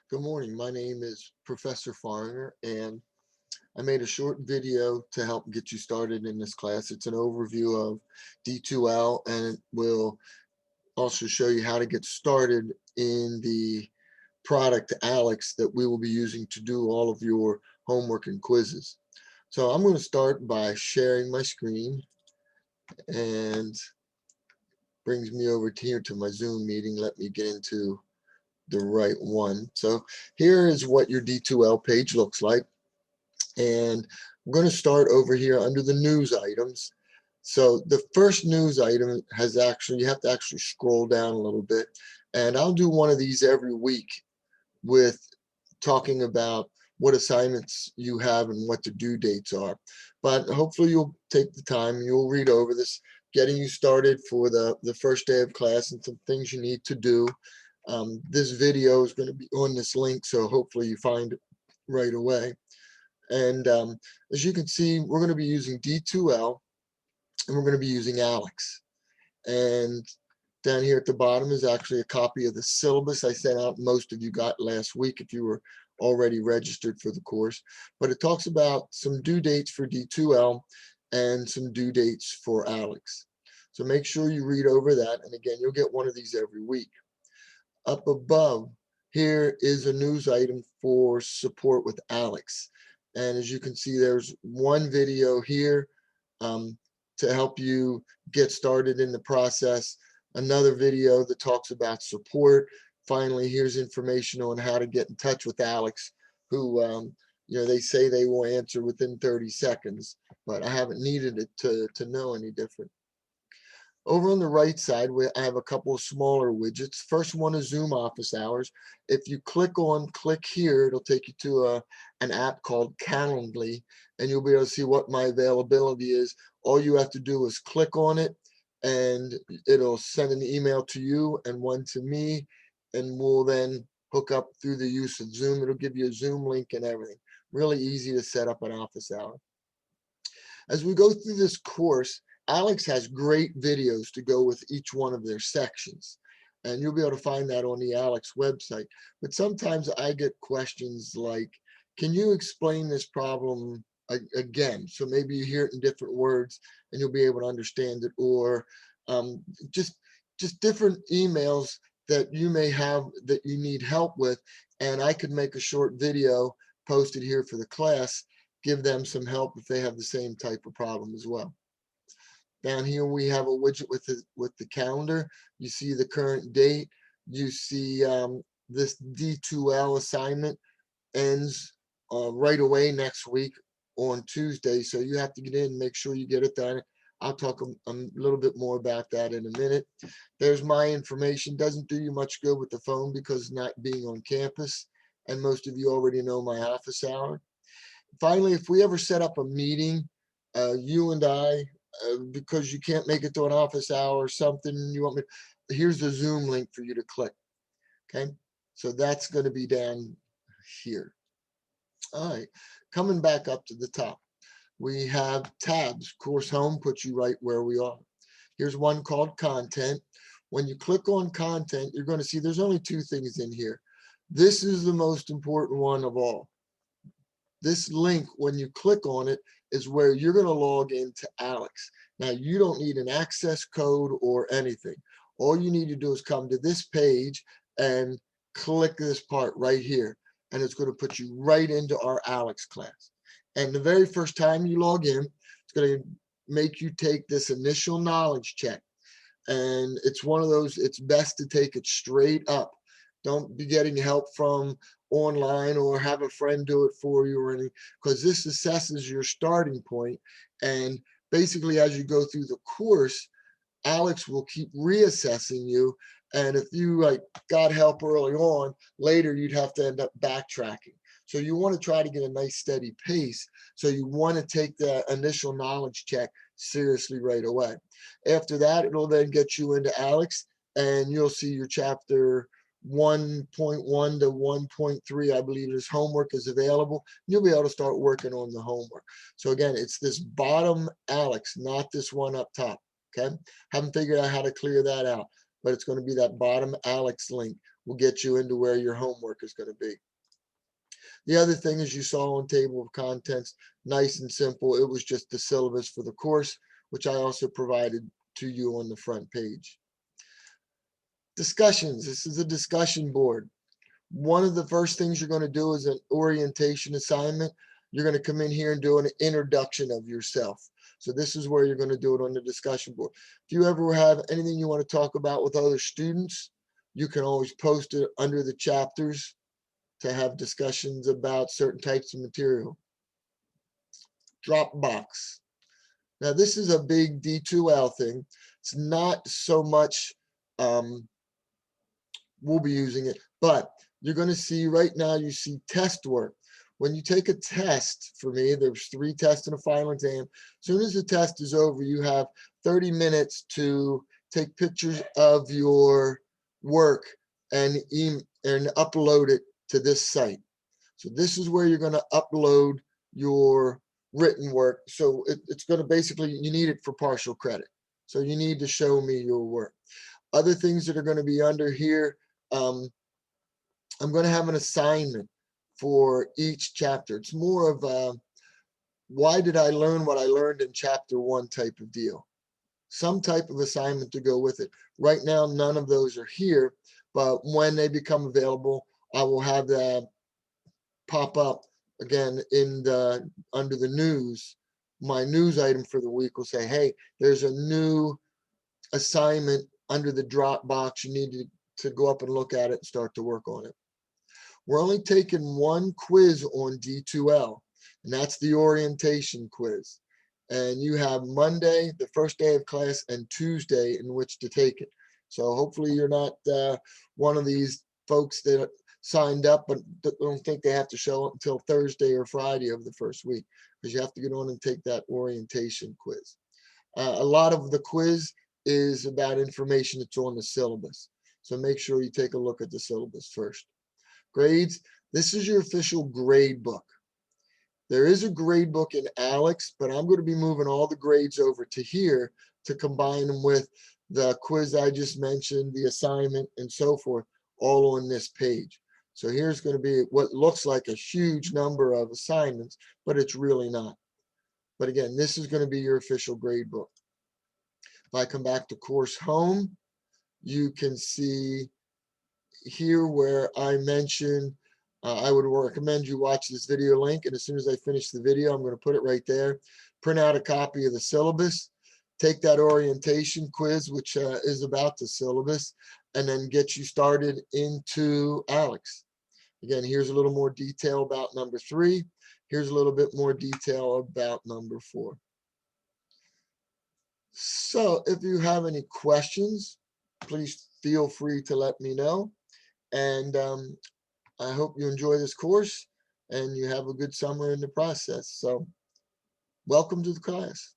Good morning. My name is Professor Faringer, and I made a short video to help get you started in this class. It's an overview of D2L, and it will also show you how to get started in the product Alex that we will be using to do all of your homework and quizzes. So I'm going to start by sharing my screen, and brings me over here to my Zoom meeting. Let me get into the right one. So here is what your D2L page looks like. And I'm going to start over here under the news items. So the first news item has actually, you have to actually scroll down a little bit. And I'll do one of these every week with talking about what assignments you have and what the due dates are. But hopefully you'll take the time, you'll read over this, getting you started for the first day of class and some things you need to do. This video is going to be on this link, so hopefully you find it right away. And as you can see, we're going to be using D2L, and we're going to be using Alex. And down here at the bottom is actually a copy of the syllabus I sent out. Most of you got last week if you were already registered for the course. But it talks about some due dates for D2L and some due dates for Alex. So make sure you read over that. And again, you'll get one of these every week. Up above here is a news item for support with Alex. And as you can see, there's one video here um, to help you get started in the process. Another video that talks about support. Finally, here's information on how to get in touch with Alex, who they say they will answer within 30 seconds, but I haven't needed it to know any different. Over on the right side, I have a couple of smaller widgets. First one is Zoom office hours. If you click here, it'll take you to an app called Calendly, and you'll be able to see what my availability is. All you have to do is click on it, and it'll send an email to you and one to me, and we'll then hook up through the use of Zoom. It'll give you a Zoom link and everything. Really easy to set up an office hour. As we go through this course, Alex has great videos to go with each one of their sections. And you'll be able to find that on the Alex website. But sometimes I get questions like, can you explain this problem again? So maybe you hear it in different words and you'll be able to understand it. Or um, just different emails that you may have that you need help with. And I could make a short video posted here for the class, give them some help if they have the same type of problem as well. Down here we have a widget with the calendar. You see the current date. You see this D2L assignment ends right away next week on Tuesday. So you have to get in and make sure you get it done. I'll talk a little bit more about that in a minute. There's my information. Doesn't do you much good with the phone because not being on campus. And most of you already know my office hour. Finally, if we ever set up a meeting, you and I, because you can't make it to an office hour or something, you want me, here's the Zoom link for you to click. Okay, so that's going to be down here. All right, coming back up to the top, we have tabs. Course Home puts you right where we are. Here's one called Content. When you click on Content, you're going to see there's only two things in here. This is the most important one of all. This link, when you click on it, is where you're going to log into Alex. Now, you don't need an access code or anything. All you need to do is come to this page and click this part right here, and it's going to put you right into our Alex class. And the very first time you log in, it's going to make you take this initial knowledge check. And it's one of those, it's best to take it straight up. Don't be getting help from online or have a friend do it for you or anything, because this assesses your starting point. And basically, as you go through the course, Alex will keep reassessing you. And if you got help early on, later you'd have to end up backtracking. So you want to try to get a nice steady pace. So you want to take the initial knowledge check seriously right away. After that, it'll then get you into Alex, and you'll see your chapter 1.1 to 1.3, I believe, is homework is available. You'll be able to start working on the homework. So again, it's this bottom Alex, not this one up top. Okay, haven't figured out how to clear that out, but it's going to be that bottom Alex link will get you into where your homework is going to be. The other thing is you saw on table of contents, nice and simple. It was just the syllabus for the course, which I also provided to you on the front page. Discussions. This is a discussion board. One of the first things you're going to do is an orientation assignment. You're going to come in here and do an introduction of yourself. So this is where you're going to do it on the discussion board. If you ever have anything you want to talk about with other students, you can always post it under the chapters to have discussions about certain types of material. Dropbox. Now this is a big D2L thing. It's not so much we'll be using it, but you're going to see right now, you see test work. When you take a test, for me, there's 3 tests and a final exam. As soon as the test is over, you have 30 minutes to take pictures of your work and upload it to this site. So this is where you're going to upload your written work. So it's going to basically, you need it for partial credit. So you need to show me your work. Other things that are going to be under here, I'm going to have an assignment for each chapter. It's more of a, why did I learn what I learned in chapter 1 type of deal. Some type of assignment to go with it. Right now, none of those are here, but when they become available, I will have that pop up again in the under the news. My news item for the week will say, hey, there's a new assignment under the Dropbox. You need to go up and look at it and start to work on it. We're only taking 1 quiz on D2L, and that's the orientation quiz. And you have Monday, the first day of class, and Tuesday in which to take it. So hopefully you're not one of these folks that signed up but don't think they have to show up until Thursday or Friday of the first week, because you have to get on and take that orientation quiz. A lot of the quiz is about information that's on the syllabus. So make sure you take a look at the syllabus first. Grades, this is your official grade book. There is a grade book in ALEKS, but I'm going to be moving all the grades over to here to combine them with the quiz I just mentioned, the assignment, and so forth, all on this page. So here's going to be what looks like a huge number of assignments, but it's really not. But again, this is going to be your official grade book. If I come back to course home, you can see here where I mentioned I would recommend you watch this video link, and as soon as I finish the video, I'm going to put it right there. Print out a copy of the syllabus, take that orientation quiz, which is about the syllabus, and then get you started into ALEKS. Again, here's a little more detail about number 3. Here's a little bit more detail about number 4. So if you have any questions, please feel free to let me know. And I hope you enjoy this course and you have a good summer in the process. So welcome to the class.